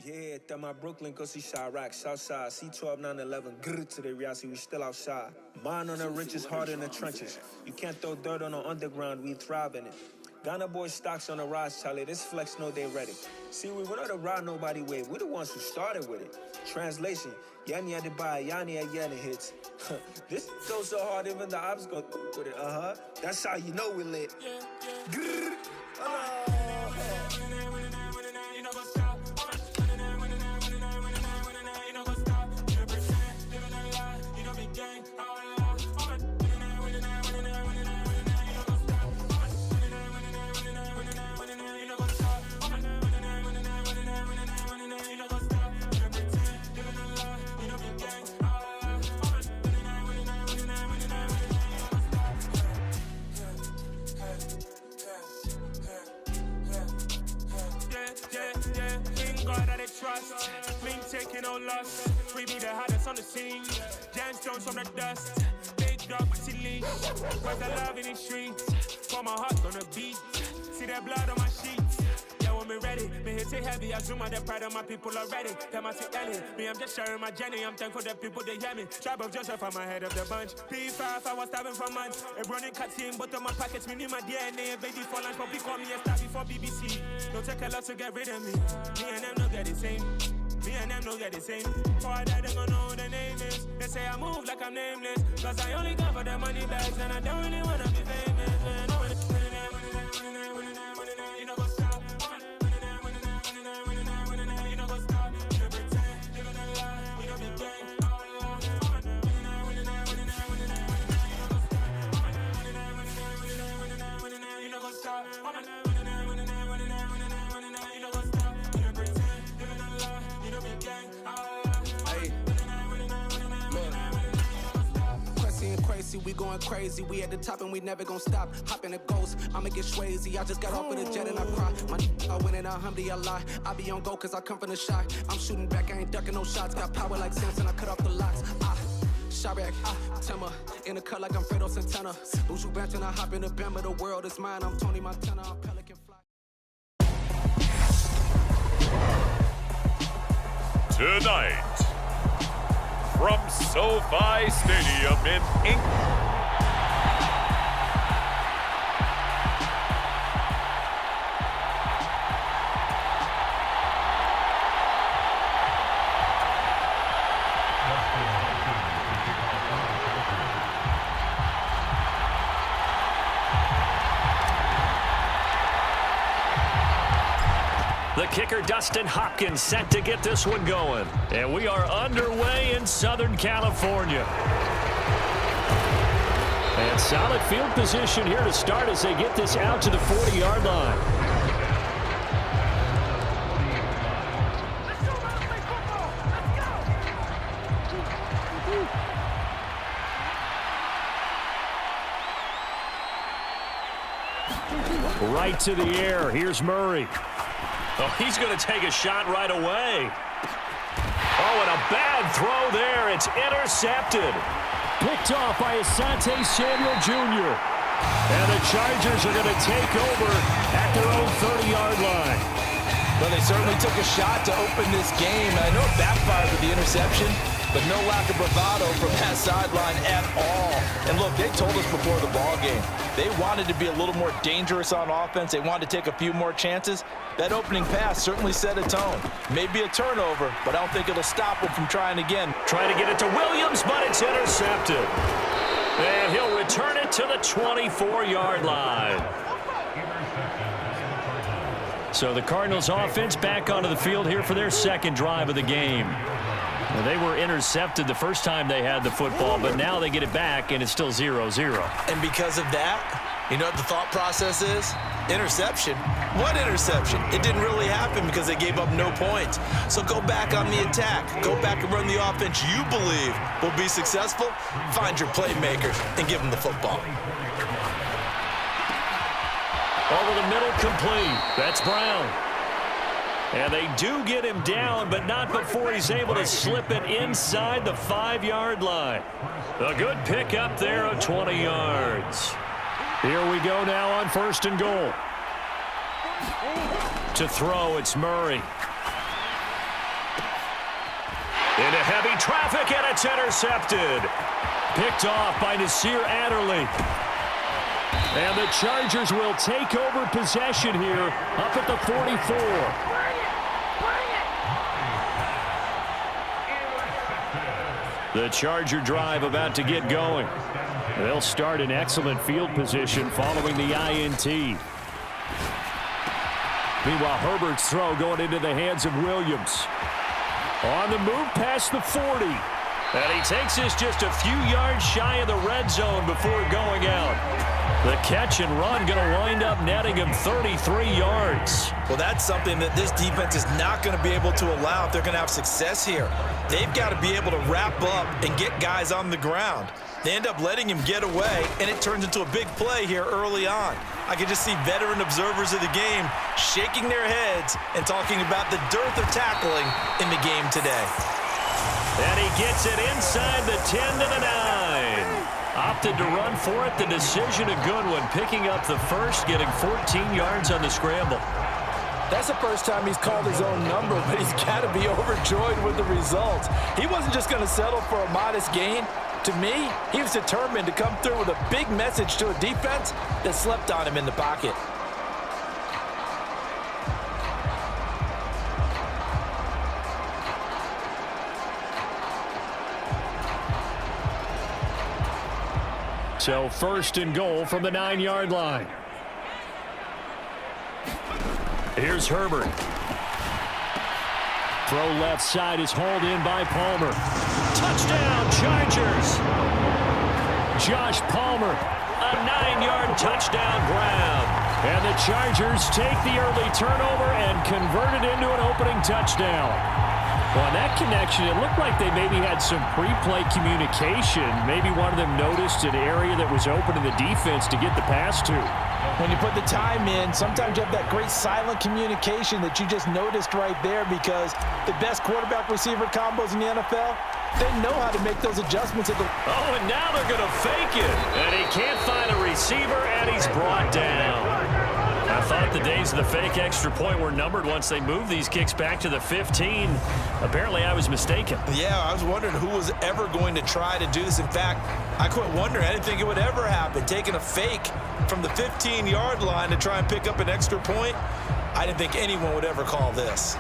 Yeah, that my Brooklyn, go see Chirac, Southside, C12, 911, grrr to the Riasi, we still outside. Mine on the riches, hard in the trenches. You can't throw dirt on the underground, we thrive in it. Ghana boys stocks on the rise, Charlie, this flex know they ready. See, we not a ride nobody way, we the ones who started with it. Translation, Yanni had to buy, Yanni had Yanni hits. This goes so hard, even the ops go with it, That's how you know we lit. Grrr. Trust, me taking no loss. We be the hottest on the scene. Gemstones from the dust. Big dog with leash. Where's the love in the streets? For my heart on the beat. See that blood on my sheets. Yeah, when me ready, me hit it heavy. I zoom out the pride of my people already. Them I see Ellie. Me, I'm just sharing my journey. I'm thankful that people they hear me. Tribe of Joseph, I'm ahead of the bunch. P5, I was starving for months. A running cutscene, but on my pockets, me need my DNA. Baby for lunch, but we call me a star before BBC. Don't take a lot to get rid of me. Me and them don't get the same. Me and them don't get the same. Boy, that they gon' know who the name is. They say I move like I'm nameless. Cause I only come for the money bags. And I don't really wanna be famous, man. You know go stop. You know go stop. You pretend, living a lie. We don't be gang. You know go stop. We going crazy, we at the top and we never gon' stop. Hop in a ghost, I'ma get swayzy. I just got off of the jet and I cry. My I win in alhamdulillah. I be on go cause I come from the shot. I'm shooting back, I ain't ducking no shots. Got power like Samson, I cut off the locks. Chirac, Timmer, in the cut like I'm Fredo Santana. Buju Banton, I hop in the Bama, the world is mine. I'm Tony Montana, I'm Pelican Fly. Tonight, from SoFi Stadium in England. The kicker, Dustin Hopkins, set to get this one going. And we are underway in Southern California. And solid field position here to start as they get this out to the 40-yard line. Right to the air. Here's Murray. Oh, he's going to take a shot right away. Oh, and a bad throw there. It's intercepted. Picked off by Asante Samuel Jr. And the Chargers are going to take over at their own 30-yard line. Well, they certainly took a shot to open this game. I know it backfired with the interception, but no lack of bravado from that sideline at all. And look, they told us before the ball game, they wanted to be a little more dangerous on offense. They wanted to take a few more chances. That opening pass certainly set a tone. Maybe a turnover, but I don't think it'll stop them from trying again. Trying to get it to Williams, but it's intercepted. And he'll return it to the 24-yard line. So the Cardinals offense back onto the field here for their second drive of the game. Well, they were intercepted the first time they had the football, but now they get it back, and it's still 0-0. And because of that, you know what the thought process is? Interception. What interception? It didn't really happen because they gave up no points. So go back on the attack. Go back and run the offense you believe will be successful. Find your playmakers and give them the football. Over the middle, complete. That's Brown. And they do get him down, but not before he's able to slip it inside the 5-yard line. A good pick up there of 20 yards. Here we go now on 1st and goal. To throw, it's Murray. Into heavy traffic, and it's intercepted. Picked off by Nasir Adderley. And the Chargers will take over possession here up at the 44. The Charger drive about to get going. They'll start in excellent field position following the INT. Meanwhile, Herbert's throw going into the hands of Williams. On the move past the 40. And he takes this just a few yards shy of the red zone before going out. The catch and run going to wind up netting him 33 yards. Well, that's something that this defense is not going to be able to allow if they're going to have success here. They've got to be able to wrap up and get guys on the ground. They end up letting him get away, and it turns into a big play here early on. I can just see veteran observers of the game shaking their heads and talking about the dearth of tackling in the game today. And he gets it inside the 10 to the 9. Opted to run for it. The decision a good one. Picking up the first, getting 14 yards on the scramble. That's the first time he's called his own number, but he's got to be overjoyed with the results. He wasn't just going to settle for a modest gain. To me, he was determined to come through with a big message to a defense that slept on him in the pocket. So first and goal from the 9-yard line. Here's Herbert. Throw left side is hauled in by Palmer. Touchdown, Chargers. Josh Palmer, a 9-yard touchdown grab. And the Chargers take the early turnover and convert it into an opening touchdown. Well, on that connection, it looked like they maybe had some pre-play communication. Maybe one of them noticed an area that was open in the defense to get the pass to. When you put the time in, sometimes you have that great silent communication that you just noticed right there, because the best quarterback-receiver combos in the NFL, they know how to make those adjustments at the... Oh, and now they're going to fake it. And he can't find a receiver, and he's brought down. I thought the days of the fake extra point were numbered once they moved these kicks back to the 15. Apparently, I was mistaken. Yeah, I was wondering who was ever going to try to do this. In fact, I quit wondering. I didn't think it would ever happen. Taking a fake from the 15-yard line to try and pick up an extra point, I didn't think anyone would ever call this.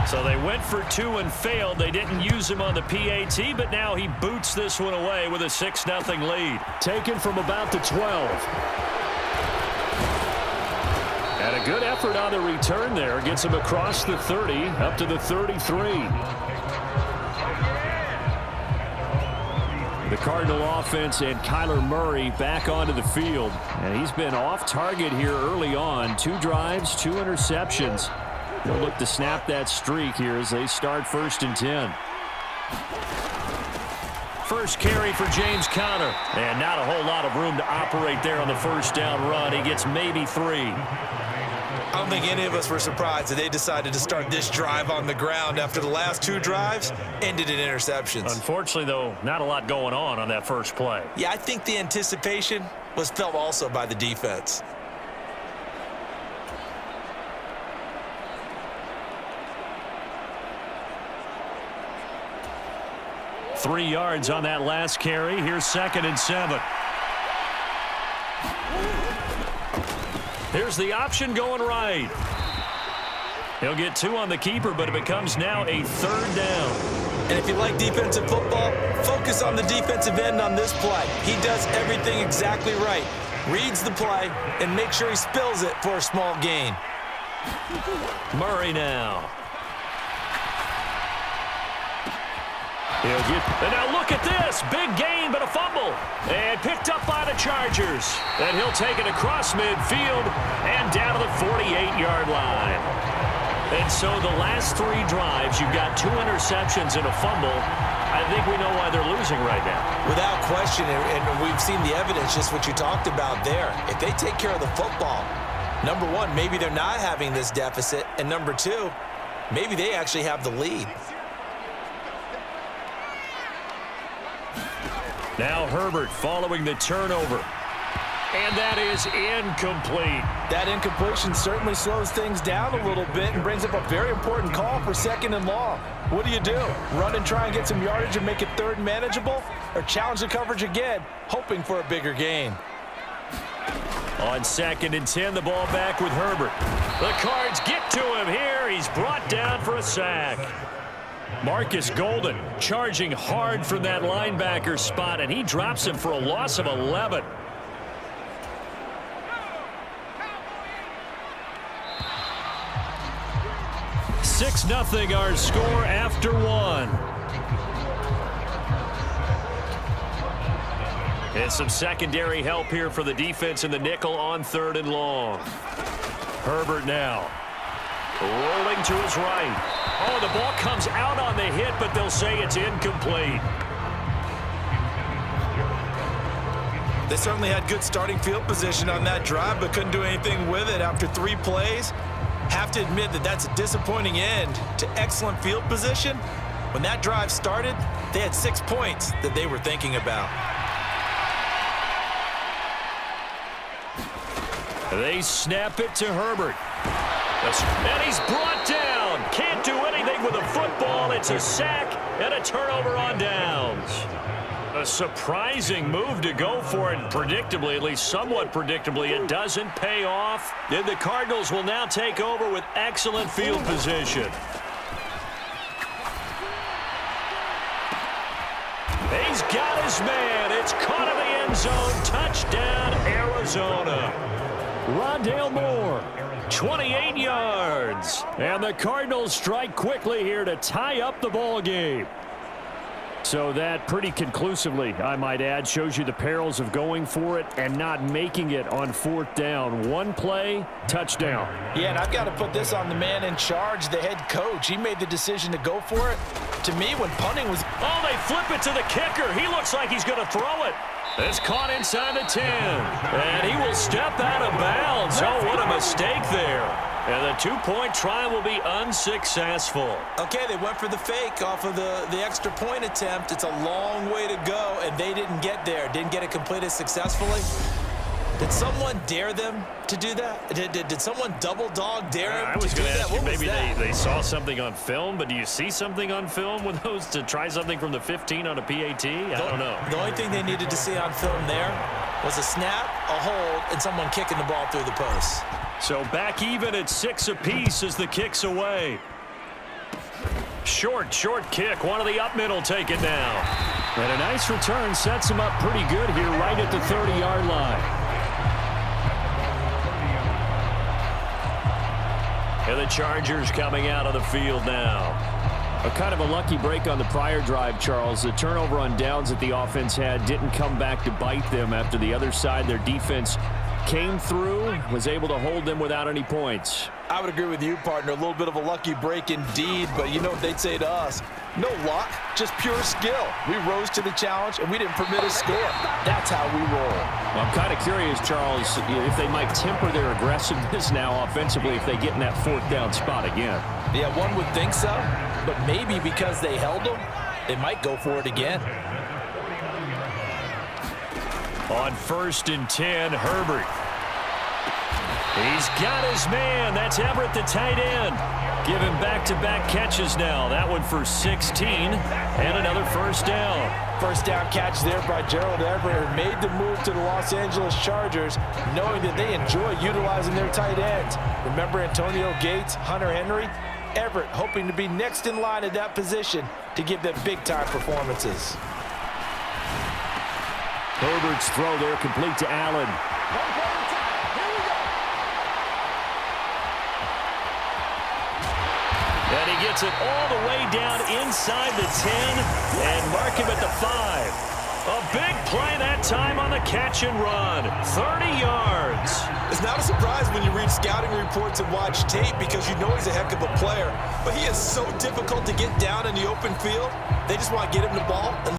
So they went for 2 and failed. They didn't use him on the PAT, but now he boots this one away with a 6-0 lead. Taken from about the 12. And a good effort on the return there. Gets him across the 30, up to the 33. The Cardinal offense and Kyler Murray back onto the field. And he's been off target here early on. 2 drives, 2 interceptions. They'll look to snap that streak here as they start 1st and 10. First carry for James Conner. And not a whole lot of room to operate there on the first down run. He gets maybe 3. I don't think any of us were surprised that they decided to start this drive on the ground after the last 2 drives ended in interceptions. Unfortunately, though, not a lot going on that first play. Yeah, I think the anticipation was felt also by the defense. 3 yards on that last carry. Here's 2nd and 7. Here's the option going right. He'll get 2 on the keeper, but it becomes now a 3rd down. And if you like defensive football, focus on the defensive end on this play. He does everything exactly right. Reads the play and makes sure he spills it for a small gain. Murray now. And now look at this. Big gain, but a fumble. And picked up by the Chargers. And he'll take it across midfield and down to the 48-yard line. And so the last 3 drives, you've got 2 interceptions and a fumble. I think we know why they're losing right now. Without question, and we've seen the evidence, just what you talked about there. If they take care of the football, number 1, maybe they're not having this deficit. And number 2, maybe they actually have the lead. Now Herbert following the turnover. And that is incomplete. That incompletion certainly slows things down a little bit and brings up a very important call for 2nd and long. What do? Run and try and get some yardage and make it 3rd and manageable? Or challenge the coverage again, hoping for a bigger gain? On 2nd and 10, the ball back with Herbert. The Cards get to him here. He's brought down for a sack. Marcus Golden charging hard from that linebacker spot, and he drops him for a loss of 11. Six 0 our score after 1. And some secondary help here for the defense in the nickel on 3rd and long. Herbert now rolling to his right. Oh, the ball comes out on the hit, but they'll say it's incomplete. They certainly had good starting field position on that drive, but couldn't do anything with it after 3 plays. Have to admit that that's a disappointing end to excellent field position. When that drive started, they had 6 points that they were thinking about. They snap it to Herbert. And he's brought down. Can't do anything with a football. It's a sack and a turnover on downs. A surprising move to go for it. Predictably, at least somewhat predictably, it doesn't pay off. Then the Cardinals will now take over with excellent field position. He's got his man. It's caught in the end zone. Touchdown, Arizona. Rondale Moore, 28 yards. And the Cardinals strike quickly here to tie up the ball game. So that pretty conclusively, I might add, shows you the perils of going for it and not making it on 4th down. One play, touchdown. Yeah, and I've got to put this on the man in charge, the head coach. He made the decision to go for it. To me, when punting was... Oh, they flip it to the kicker. He looks like he's going to throw it. It's caught inside the 10. And he will step out of bounds. Oh, what a mistake there. And the 2-point try will be unsuccessful. Okay, they went for the fake off of the extra point attempt. It's a long way to go, and they didn't get there. Didn't get it completed successfully. Did someone dare them to do that? Did someone double dog dare him to do that? I was going to ask you, maybe they saw something on film, but do you see something on film with those to try something from the 15 on a PAT? I don't know. The only thing they needed to see on film there was a snap, a hold, and someone kicking the ball through the post. So back even at 6 apiece as the kick's away. Short kick. One of the up middle taken now. And a nice return sets him up pretty good here right at the 30-yard line. And the Chargers coming out of the field now. A kind of a lucky break on the prior drive, Charles. The turnover on downs that the offense had didn't come back to bite them after the other side. Their defense came through, was able to hold them without any points. I would agree with you, partner. A little bit of a lucky break indeed, but you know what they'd say to us? No luck, just pure skill. We rose to the challenge, and we didn't permit a score. That's how we roll. Well, I'm kind of curious, Charles, if they might temper their aggressiveness now offensively if they get in that 4th down spot again. Yeah, one would think so, but maybe because they held them, they might go for it again. On 1st and 10, Herbert. He's got his man. That's Everett, the tight end. Give him back-to-back catches now. That one for 16 and another 1st down. First down catch there by Gerald Everett, who made the move to the Los Angeles Chargers, knowing that they enjoy utilizing their tight ends. Remember Antonio Gates, Hunter Henry? Everett hoping to be next in line at that position to give them big-time performances. Herbert's throw there complete to Allen. And he gets it all the way down inside the 10 and mark him at the 5. A big play that time on the catch and run. 30 yards. It's not a surprise when you read scouting reports and watch tape because you know he's a heck of a player. But he is so difficult to get down in the open field. They just want to get him the ball and